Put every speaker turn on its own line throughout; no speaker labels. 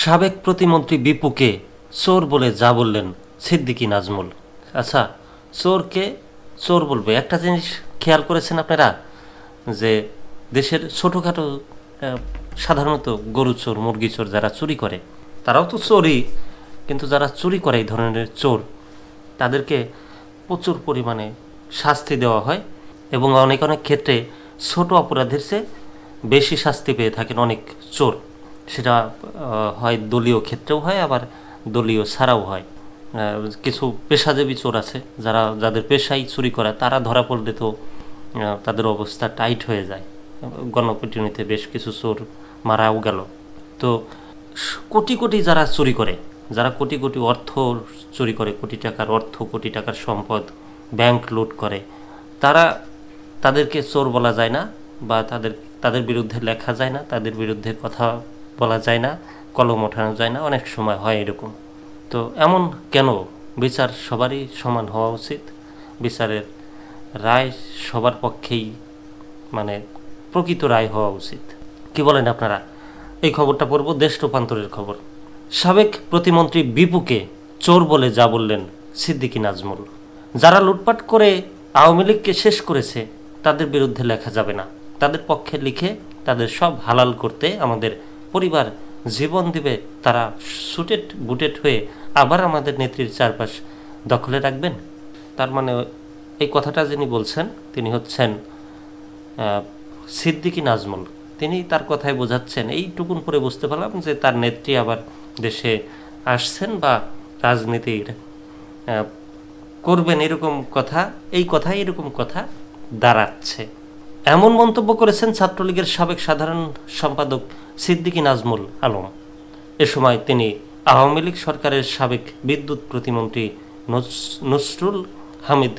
সাবেক প্রতিমন্ত্রী বিপুকে চোর বলে যা বললেন সিদ্দিকী নাজমুল। আচ্ছা, চোরকে চোর বলবে, একটা জিনিস খেয়াল করেছেন আপনারা যে দেশের ছোটোখাটো সাধারণত গরু চোর, মুরগি চোর যারা চুরি করে তারাও তো চোরই, কিন্তু যারা চুরি করে এই ধরনের চোর তাদেরকে প্রচুর পরিমাণে শাস্তি দেওয়া হয় এবং অনেক অনেক ক্ষেত্রে ছোট অপরাধের চেয়ে বেশি শাস্তি পেয়ে থাকেন অনেক চোর। সেটা হয় দলীয় ক্ষেত্রেও হয়, আবার দলীয় ছাড়াও হয়। কিছু পেশাজীবী চোর আছে যাদের পেশাই চুরি করা, তারা ধরা পড়লে তো তাদের অবস্থা টাইট হয়ে যায়। গণপিটুনিতে বেশ কিছু চোর মারাও গেল। তো কোটি কোটি যারা চুরি করে, যারা কোটি কোটি অর্থ চুরি করে, কোটি টাকার অর্থ, কোটি টাকার সম্পদ, ব্যাংক লুট করে, তাদেরকে চোর বলা যায় না, বা তাদের বিরুদ্ধে লেখা যায় না, তাদের বিরুদ্ধে কথা বলা যায় না, কলম ওঠানো যায় না। অনেক সময় হয় এরকম। তো এমন কেন? বিচার সবারই সমান হওয়া উচিত, বিচারের রায় সবার পক্ষেই মানে প্রকৃত রায় হওয়া উচিত। কি বলেন আপনারা? এই খবরটা পড়ব, দেশ রূপান্তরের খবর। সাবেক প্রতিমন্ত্রী বিপুকে চোর বলে যা বললেন সিদ্দিকী নাজমুল। যারা লুটপাট করে আওয়ামী লীগকে শেষ করেছে তাদের বিরুদ্ধে লেখা যাবে না, তাদের পক্ষে লিখে তাদের সব হালাল করতে আমাদের পরিবার জীবন দিবে। তারা সুটেড বুটেড হয়ে আবার আমাদের নেত্রীর চারপাশ দখলে রাখবেন। তার মানে এই কথাটা যিনি বলছেন তিনি হচ্ছেন সিদ্দিকী নাজমুল। তিনি তার কথায় বোঝাচ্ছেন, এইটুকুন পরে বুঝতে পারলাম যে তার নেত্রী আবার দেশে আসছেন বা রাজনীতির করবেন, এরকম কথা, এই কথাই এরকম কথা দাঁড়াচ্ছে। এমন মন্তব্য করেছেন ছাত্রলীগের সাবেক সাধারণ সম্পাদক সিদ্দিকী নাজমুল আলম। এ সময় তিনি আওয়ামী লীগ সরকারের সাবেক বিদ্যুৎ প্রতিমন্ত্রী নসরুল হামিদ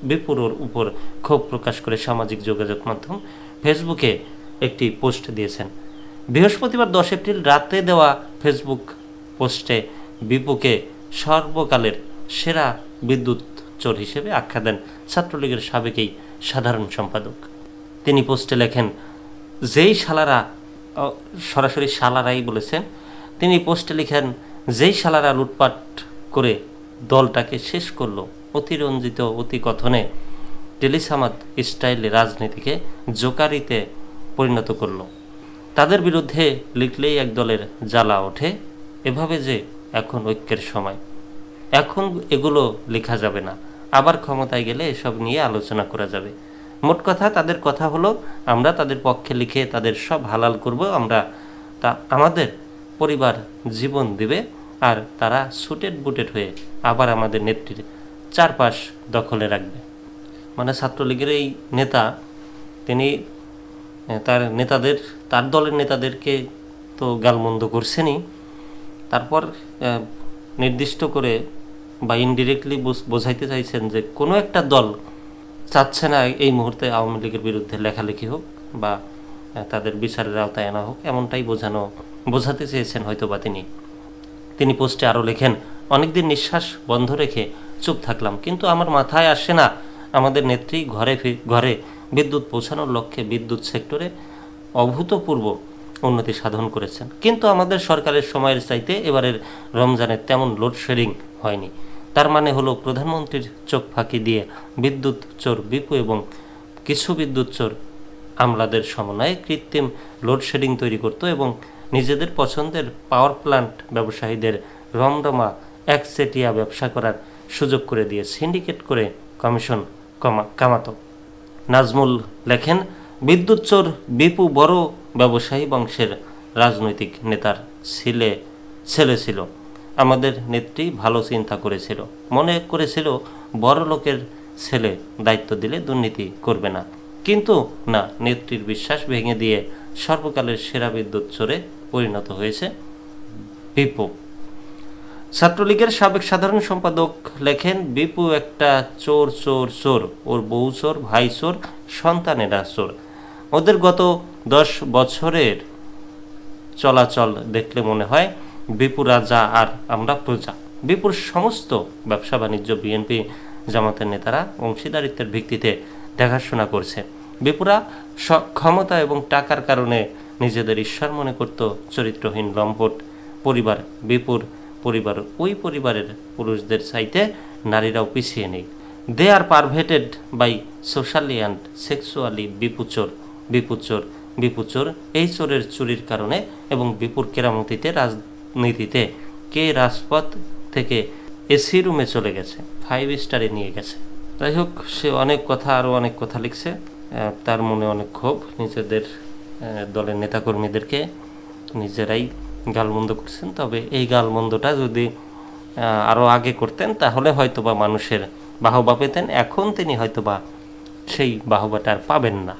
বিপুর উপর ক্ষোভ প্রকাশ করে সামাজিক যোগাযোগ মাধ্যম ফেসবুকে একটি পোস্ট দিয়েছেন। বৃহস্পতিবার 10 এপ্রিল রাতে দেওয়া ফেসবুক পোস্টে বিপুকে সর্বকালের সেরা বিদ্যুৎ চোর হিসেবে আখ্যা দেন ছাত্রলীগের সাবেক এই সাধারণ সম্পাদক। তিনি পোস্টে লেখেন, যেই শালারা, সরাসরি শালারাই বলেছেন, তিনি পোস্টে লিখেন, যেই শালারা লুটপাট করে দলটাকে শেষ করলো, অতিরঞ্জিত অতিকথনে টেলিসামাদ স্টাইলে রাজনীতিকে জোকারিতে পরিণত করলো, তাদের বিরুদ্ধে লিখলেই এক দলের জ্বালা ওঠে। এভাবে যে এখন ঐক্যের সময়, এখন এগুলো লেখা যাবে না, আবার ক্ষমতায় গেলে এসব নিয়ে আলোচনা করা যাবে। মোট কথা, তাদের কথা হলো আমরা তাদের পক্ষে লিখে তাদের সব হালাল করব, আমরা আমাদের পরিবার জীবন দিবে, আর তারা সুটেড বুটেড হয়ে আবার আমাদের নেত্রীর চারপাশ দখলে রাখবে। মানে ছাত্রলীগের এই নেতা, তিনি তার দলের নেতাদেরকে তো গালমন্দ করছেনই, তারপর নির্দিষ্ট করে বা ইনডিরেক্টলি বোঝাইতে চাইছেন যে কোনো একটা দল চাচ্ছে না এই মুহূর্তে আওয়ামী লীগের বিরুদ্ধে লেখালেখি হোক বা তাদের বিচারের আওতায় আনা হোক, এমনটাই বোঝাতে চেয়েছেন হয়তো বা তিনি পোস্টে আরও লেখেন, অনেকদিন নিঃশ্বাস বন্ধ রেখে চুপ থাকলাম, কিন্তু আমার মাথায় আসে না আমাদের নেত্রী ঘরে বিদ্যুৎ পৌঁছানোর লক্ষ্যে বিদ্যুৎ সেক্টরে অভূতপূর্ব উন্নতি সাধন করেছেন, কিন্তু আমাদের সরকারের সময়ের চাইতে এবারের রমজানের তেমন লোডশেডিং হয়নি। তার মানে হলো প্রধানমন্ত্রীর চোখ ফাঁকি দিয়ে বিদ্যুৎ চোর বিপু এবং কিছু বিদ্যুৎ চোর আমলাদের সমন্বয়ে কৃত্রিম লোডশেডিং তৈরি করত এবং নিজেদের পছন্দের পাওয়ার প্ল্যান্ট ব্যবসায়ীদের রমরমা একচেটিয়া ব্যবসা করার সুযোগ করে দিয়ে সিন্ডিকেট করে কমিশন কামাত। নাজমুল লেখেন, বিদ্যুৎ চোর বিপু বড় ব্যবসায়ী বংশের রাজনৈতিক নেতার ছেলে ছিল। আমাদের নেত্রী ভালো চিন্তা করেছিল, মনে করেছিল বড় লোকের ছেলে দায়িত্ব দিলে দুর্নীতি করবে না, কিন্তু না, নেত্রীর বিশ্বাস ভেঙে দিয়ে সর্বকালের সেরা বিদ্যুৎ চোরে পরিণত হয়েছে বিপু। ছাত্রলীগের সাবেক সাধারণ সম্পাদক লেখেন, বিপু একটা চোর চোর চোর, ওর বউ চোর, ভাই চোর, সন্তানেরা চোর। ওদের গত 10 বছরের চলাচল দেখলে মনে হয় বিপু রাজা আর আমরা প্রজা। বিপুর সমস্ত ব্যবসা বাণিজ্য বিএনপি জামাতের নেতারা অংশীদারিত্বের ভিত্তিতে দেখাশোনা করছে। বিপুরা ক্ষমতা এবং টাকার কারণে নিজেদের ঈশ্বর মনে করত চরিত্রহীন লম্পট পরিবার বিপুর পরিবার ওই পরিবারের পুরুষদের চাইতে নারীরাও পিছিয়ে নেই। দে আর পারভেটেড বাই সোশ্যালি অ্যান্ড সেক্সুয়ালি বিপুচোর এই চোরের চুরির কারণে এবং বিপুর কেরামতিতে রাজনীতিতে কে রাজপথ থেকে এসি রুমে চলে গেছে, 5 স্টারে নিয়ে গেছে। যাই হোক, সে অনেক কথা আরও অনেক কথা লিখছে। তার মনে অনেক ক্ষোভ, নিজেদের দলের নেতাকর্মীদেরকে নিজেরাই গালমন্দ করছেন। তবে এই গালমন্দটা যদি আরও আগে করতেন তাহলে হয়তোবা মানুষের বাহবা পেতেন। এখন তিনি হয়তোবা সেই বাহবাটা আর পাবেন না।